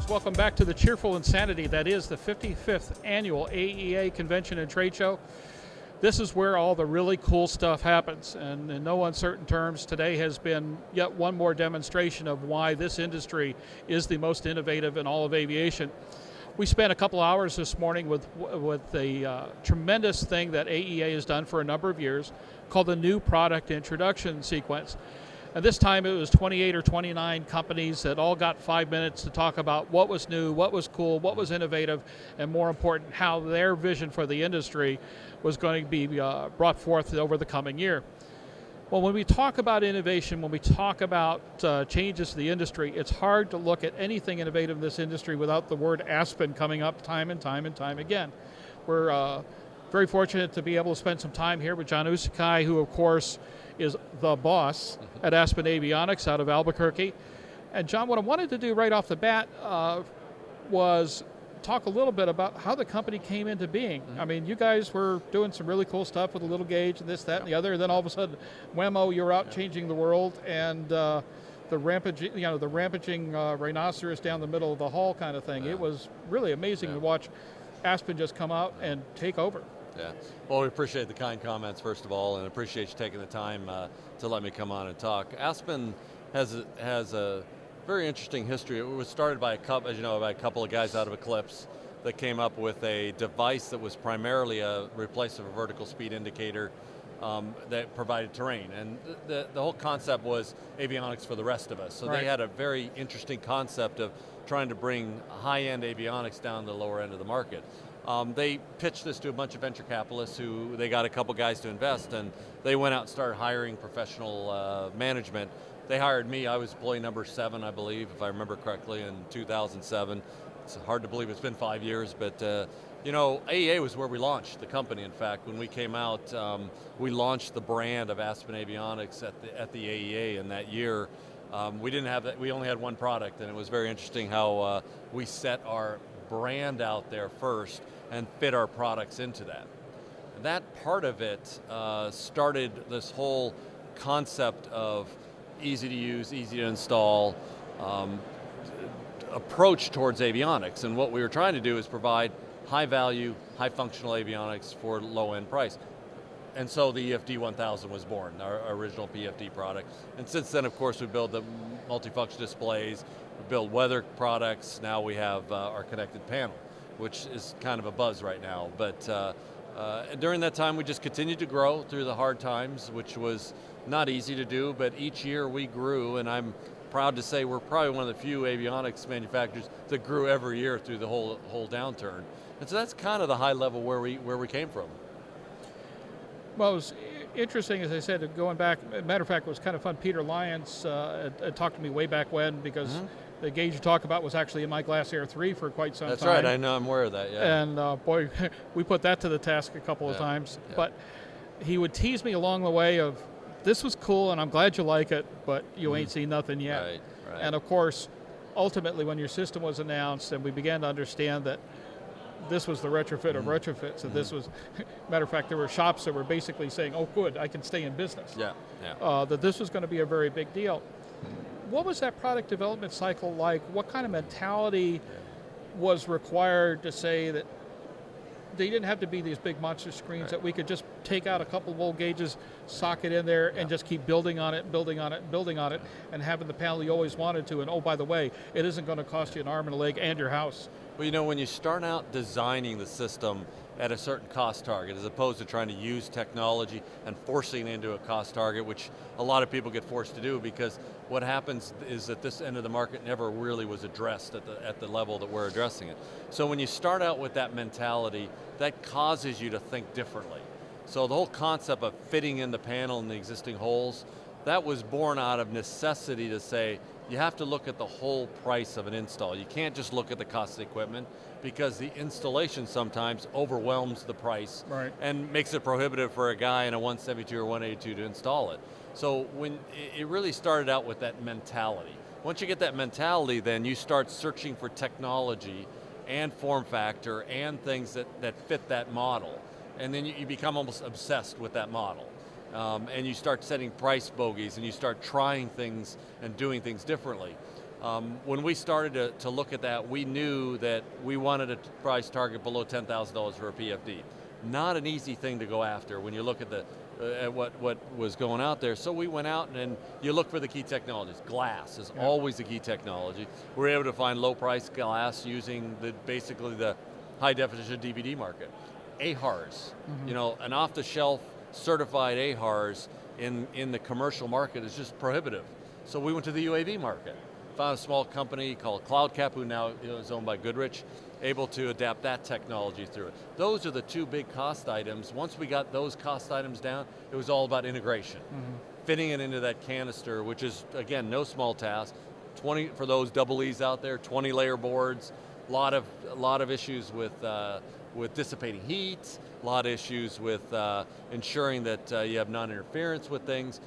friends, welcome back to the cheerful insanity that is the 55th annual AEA Convention and Trade Show. This is where all the really cool stuff happens, and in no uncertain terms, today has been yet one more demonstration of why this industry is the most innovative in all of aviation. We spent a couple hours this morning with a tremendous thing that AEA has done for a number of years called the New Product Introduction Sequence. And this time it was 28 or 29 companies that all got 5 minutes to talk about what was new, what was cool, what was innovative, and more important, how their vision for the industry was going to be brought forth over the coming year. Well, when we talk about innovation, when we talk about changes to the industry, it's hard to look at anything innovative in this industry without the word Aspen coming up time and time and time again. We're very fortunate to be able to spend some time here with John Uczekaj, who of course is the boss at Aspen Avionics out of Albuquerque. And John, what I wanted to do right off the bat was talk a little bit about how the company came into being. I mean, you guys were doing some really cool stuff with the little gauge and this, that, and the other, and then all of a sudden, whammo, you're out changing the world, and the rampaging rhinoceros down the middle of the hall kind of thing. It was really amazing to watch Aspen just come out and take over. Yeah, well, we appreciate the kind comments, first of all, and appreciate you taking the time to let me come on and talk. Aspen has a very interesting history. It was started by as you know, by a couple of guys out of Eclipse that came up with a device that was primarily a replacement of a vertical speed indicator that provided terrain. And the whole concept was avionics for the rest of us. So they had a very interesting concept of trying to bring high-end avionics down to the lower end of the market. They pitched this to a bunch of venture capitalists who they got a couple guys to invest, and they went out and started hiring professional management. They hired me. I was employee number 7, I believe, if I remember correctly, in 2007. It's hard to believe it's been 5 years, but you know, AEA was where we launched the company. In fact, when we came out, we launched the brand of Aspen Avionics at the AEA in that year. We didn't have that. We only had one product, and it was very interesting how we set our brand out there first and fit our products into that. That part of it started this whole concept of easy to use, easy to install approach towards avionics. And what we were trying to do is provide high value, high functional avionics for low end price. And so the AEA2012 was born, our original PFD product. And since then, of course, we built the multifunction displays, we build weather products, now we have our connected panel, which is kind of a buzz right now. But during that time, we just continued to grow through the hard times, which was not easy to do, but each year we grew, and I'm proud to say we're probably one of the few avionics manufacturers that grew every year through the whole downturn. And so that's kind of the high level where we came from. Well, it was interesting, as I said, going back. Matter of fact, it was kind of fun. Peter Lyons had talked to me way back when, because the gauge you talk about was actually in my Glass Air 3 for quite some time. That's right, I know, I'm aware of that, yeah. And boy, we put that to the task a couple of times. Yeah. But he would tease me along the way of, this was cool and I'm glad you like it, but you ain't seen nothing yet. Right. And of course, ultimately when your system was announced and we began to understand that this was the retrofit of retrofits, and this was, matter of fact, there were shops that were basically saying, oh good, I can stay in business. That this was going to be a very big deal. What was that product development cycle like? What kind of mentality was required to say that they didn't have to be these big monster screens, that we could just take out a couple of old gauges, sock it in there, and just keep building on it, building on it, building on it, and having the panel you always wanted to, and oh, by the way, it isn't going to cost you an arm and a leg and your house. Well, you know, when you start out designing the system at a certain cost target, as opposed to trying to use technology and forcing it into a cost target, which a lot of people get forced to do, because what happens is that this end of the market never really was addressed at the level that we're addressing it. So when you start out with that mentality, that causes you to think differently. So the whole concept of fitting in the panel in the existing holes, that was born out of necessity to say, you have to look at the whole price of an install. You can't just look at the cost of the equipment, because the installation sometimes overwhelms the price and makes it prohibitive for a guy in a 172 or 182 to install it. So when it really started out with that mentality. Once you get that mentality, then you start searching for technology and form factor and things that fit that model. And then you become almost obsessed with that model. And you start setting price bogeys and you start trying things and doing things differently. When we started to look at that, we knew that we wanted a price target below $10,000 for a PFD. Not an easy thing to go after when you look at at what was going out there. So we went out and you look for the key technologies. Glass is always the key technology. We're able to find low price glass using basically the high definition DVD market. AHRS, you know, an off the shelf certified AHRS in the commercial market is just prohibitive. So we went to the UAV market. Found a small company called CloudCap, who now is owned by Goodrich, able to adapt that technology through it. Those are the two big cost items. Once we got those cost items down, it was all about integration. Fitting it into that canister, which is, again, no small task. 20, for those double E's out there, 20 layer boards, a lot of issues with dissipating heat, a lot of issues with ensuring that you have non-interference with things.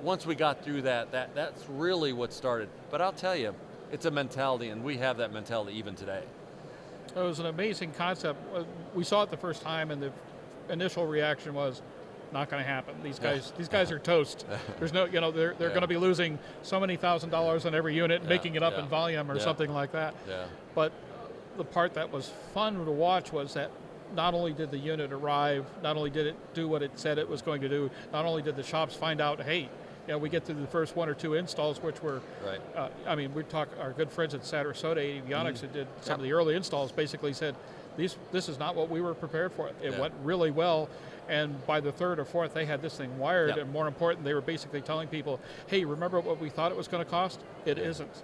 Once we got through that's really what started. But I'll tell you, it's a mentality, and we have that mentality even today. It was an amazing concept. We saw it the first time, and the initial reaction was, not going to happen. These guys are toast. There's no, you know, they're going to be losing so many $1,000s on every unit, making it up in volume or something like that. But the part that was fun to watch was that not only did the unit arrive, not only did it do what it said it was going to do, not only did the shops find out, hey, you know, we get through the first 1 or 2 installs, which were, I mean, we talk, our good friends at Sarasota Avionics who did some of the early installs basically said, this is not what we were prepared for. It went really well, and by the 3rd or 4th, they had this thing wired, and more important, they were basically telling people, hey, remember what we thought it was going to cost? It isn't.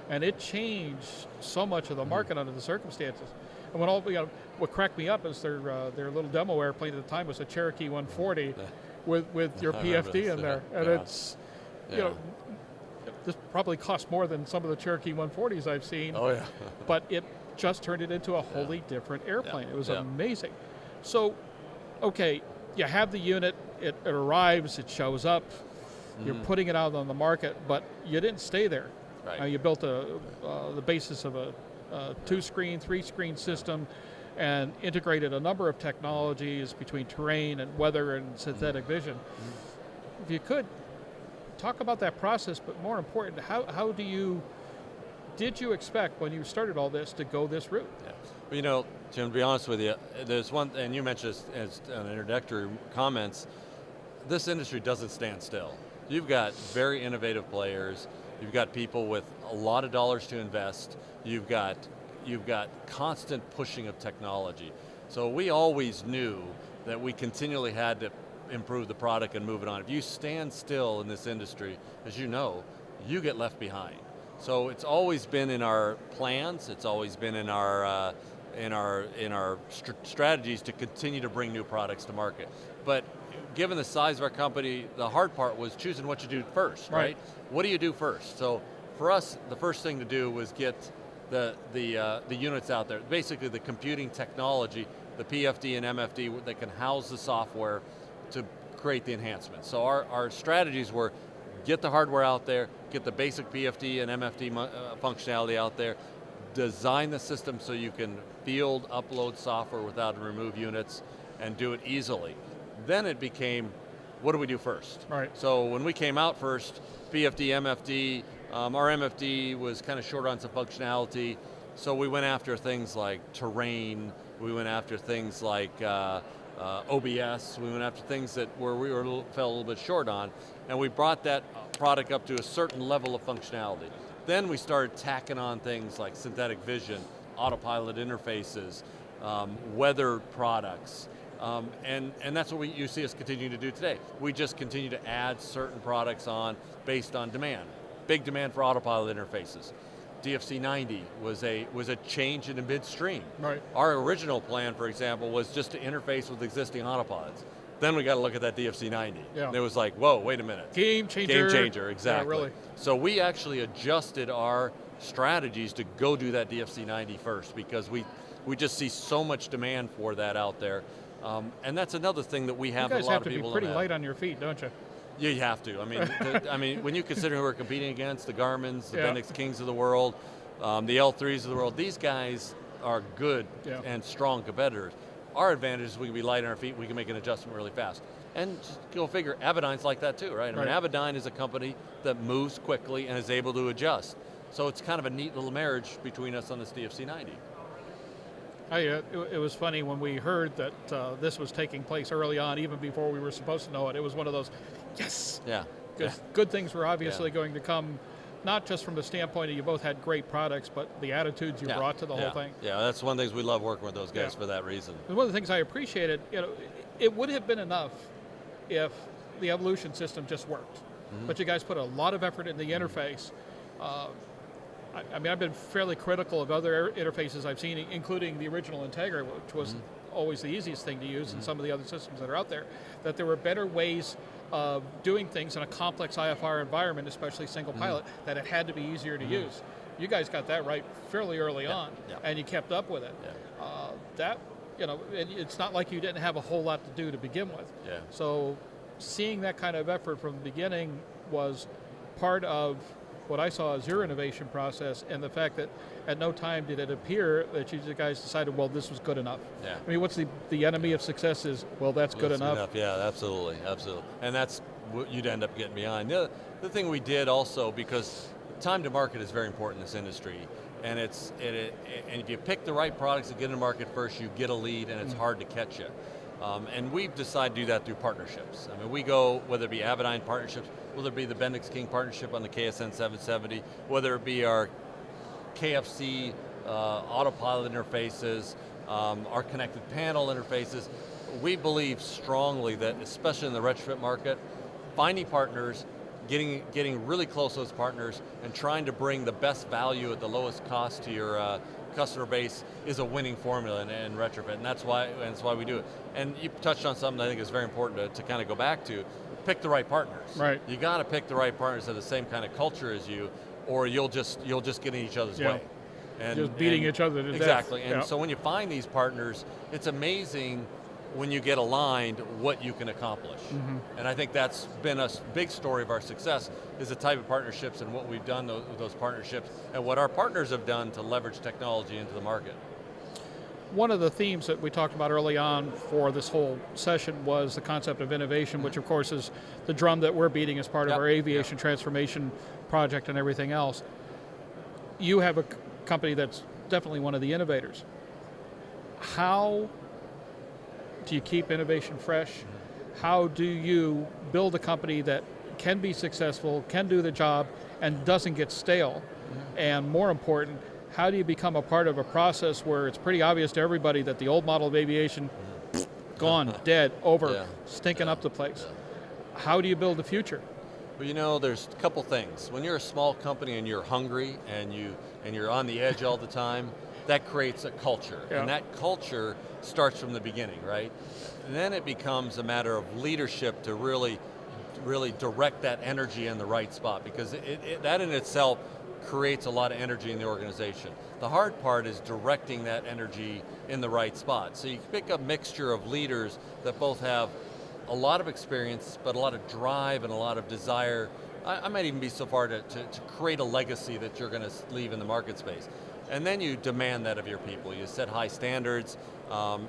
And it changed so much of the market under the circumstances. And when what cracked me up is their little demo airplane at the time was a Cherokee 140 with your PFD in there. And it's, you know, this probably cost more than some of the Cherokee 140s I've seen. But it just turned it into a wholly different airplane. It was amazing. So, okay, you have the unit, it arrives, it shows up, you're putting it out on the market, but you didn't stay there. You built the basis of a 2-screen, 3-screen system and integrated a number of technologies between terrain and weather and synthetic vision. If you could, talk about that process, but more important, how did you expect when you started all this to go this route? Well, you know, Jim, to be honest with you, there's one, and you mentioned this as an introductory comments, this industry doesn't stand still. You've got very innovative players, you've got people with a lot of dollars to invest, you've got constant pushing of technology. So we always knew that we continually had to improve the product and move it on. If you stand still in this industry, as you know, you get left behind. So it's always been in our plans, it's always been in our strategies to continue to bring new products to market. But given the size of our company, the hard part was choosing what you do first, right? What do you do first? So for us, the first thing to do was get the units out there. Basically the computing technology, the PFD and MFD that can house the software to create the enhancements. So our strategies were get the hardware out there, get the basic PFD and MFD functionality out there, design the system so you can field, upload software without remove units, and do it easily. Then it became, what do we do first? So when we came out first, PFD, MFD, our MFD was kind of short on some functionality, so we went after things like terrain, we went after things like OBS, we went after things that fell a little bit short on, and we brought that product up to a certain level of functionality. Then we started tacking on things like synthetic vision, autopilot interfaces, weather products, and that's what you see us continue to do today. We just continue to add certain products on based on demand. Big demand for autopilot interfaces. DFC-90 was a change in the midstream. Our original plan, for example, was just to interface with existing autopilots. Then we got to look at that DFC-90. And it was like, whoa, wait a minute. Game changer. Game changer, exactly. Yeah, really. So we actually adjusted our strategies to go do that DFC-90 first because we just see so much demand for that out there. And that's another thing that we have that a lot of people You guys have to be pretty light on your feet, don't you? You have to. I mean, when you consider who we're competing against, the Garmins, the Bendix Kings of the world, the L3s of the world, these guys are good and strong competitors. Our advantage is we can be light on our feet, we can make an adjustment really fast. And just go figure, Avidyne's like that too, right? I mean, Avidyne is a company that moves quickly and is able to adjust. So it's kind of a neat little marriage between us on this DFC-90. It was funny when we heard that this was taking place early on, even before we were supposed to know it. It was one of those, yes! Yeah. Because good things were obviously going to come, not just from the standpoint of you both had great products, but the attitudes you brought to the whole thing. Yeah, that's one of the things we love working with those guys for that reason. And one of the things I appreciated, it would have been enough if the evolution system just worked. But you guys put a lot of effort in the interface. I mean, I've been fairly critical of other interfaces I've seen, including the original Integra, which was always the easiest thing to use, and some of the other systems that are out there, that there were better ways of doing things in a complex IFR environment, especially single pilot, that it had to be easier to use. You guys got that right fairly early on, and you kept up with it. That, it's not like you didn't have a whole lot to do to begin with. So seeing that kind of effort from the beginning was part of what I saw as your innovation process, and the fact that at no time did it appear that you guys decided, well, this was good enough. I mean, what's the enemy of success is, well, that's good enough. Yeah, absolutely. And that's what you'd end up getting behind. The thing we did also, because time to market is very important in this industry, and and if you pick the right products and get in market first, you get a lead, and it's hard to catch you. And we've decided to do that through partnerships. I mean, we go, whether it be Avidyne partnerships, whether it be the Bendix King partnership on the KSN 770, whether it be our KFC autopilot interfaces, our connected panel interfaces, we believe strongly that, especially in the retrofit market, finding partners, getting really close to those partners, and trying to bring the best value at the lowest cost to your customer base is a winning formula in retrofit, and that's why we do it. And you touched on something I think is very important to kind of go back to. Pick the right partners. Right. You got to pick the right partners that have the same kind of culture as you, or you'll just get in each other's way. And just beating each other to death. Exactly. And so when you find these partners, it's amazing when you get aligned what you can accomplish. And I think that's been a big story of our success, is the type of partnerships and what we've done with those partnerships, and what our partners have done to leverage technology into the market. One of the themes that we talked about early on for this whole session was the concept of innovation, which of course is the drum that we're beating as part of our aviation transformation project and everything else. You have a company that's definitely one of the innovators. How do you keep innovation fresh? How do you build a company that can be successful, can do the job, and doesn't get stale? And more important, how do you become a part of a process where it's pretty obvious to everybody that the old model of aviation, gone, dead, over, stinking up the place? How do you build the future? Well, there's a couple things. When you're a small company and you're hungry and you're on the edge all the time, that creates a culture. And that culture starts from the beginning, right? And then it becomes a matter of leadership to really direct that energy in the right spot, because that in itself creates a lot of energy in the organization. The hard part is directing that energy in the right spot. So you pick a mixture of leaders that both have a lot of experience, but a lot of drive and a lot of desire. I might even be so far to create a legacy that you're going to leave in the market space. And then you demand that of your people. You set high standards.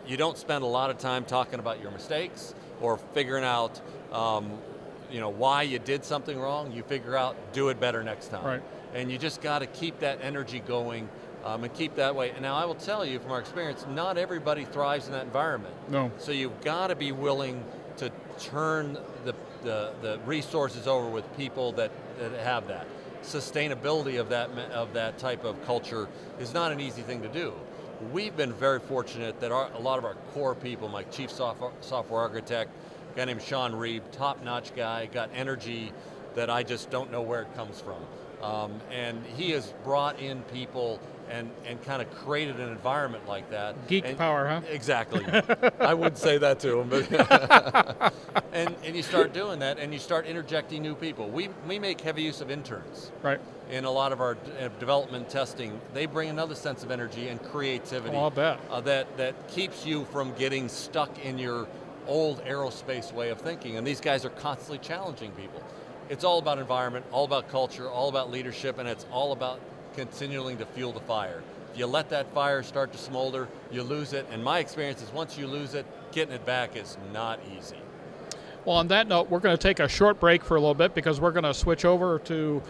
You don't spend a lot of time talking about your mistakes or figuring out why you did something wrong. You figure out, do it better next time. Right. And you just got to keep that energy going and keep that way. And now I will tell you from our experience, not everybody thrives in that environment. No. So you've got to be willing to turn the resources over with people that have that. Sustainability of that type of culture is not an easy thing to do. We've been very fortunate that a lot of our core people, my chief software architect, a guy named Sean Reeb, top-notch guy, got energy that I just don't know where it comes from. And he has brought in people and kind of created an environment like that. Geek power, huh? Exactly. I would say that to him. But and you start doing that, and you start interjecting new people. We make heavy use of interns. Right. In a lot of our development testing, they bring another sense of energy and creativity. Oh, I'll bet. That keeps you from getting stuck in your old aerospace way of thinking. And these guys are constantly challenging people. It's all about environment, all about culture, all about leadership, and it's all about continuing to fuel the fire. If you let that fire start to smolder, you lose it, and my experience is once you lose it, getting it back is not easy. Well, on that note, we're going to take a short break for a little bit because we're going to switch over to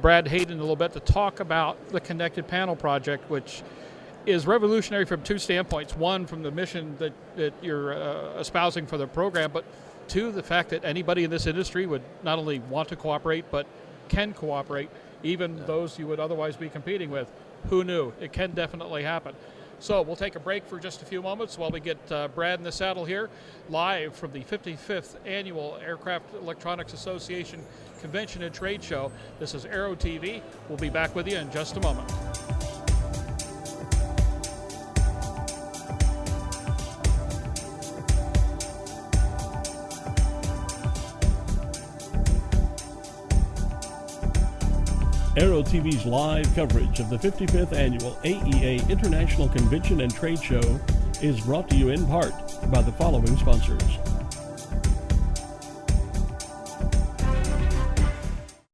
Brad Hayden a little bit to talk about the Connected Panel project, which is revolutionary from two standpoints. One, from the mission that you're espousing for the program, but two, the fact that anybody in this industry would not only want to cooperate, but can cooperate, even those you would otherwise be competing with. Who knew? It can definitely happen. So we'll take a break for just a few moments while we get Brad in the saddle here, live from the 55th Annual Aircraft Electronics Association Convention and Trade Show. This is Aero-TV. We'll be back with you in just a moment. Aero-TV's live coverage of the 55th Annual AEA International Convention and Trade Show is brought to you in part by the following sponsors.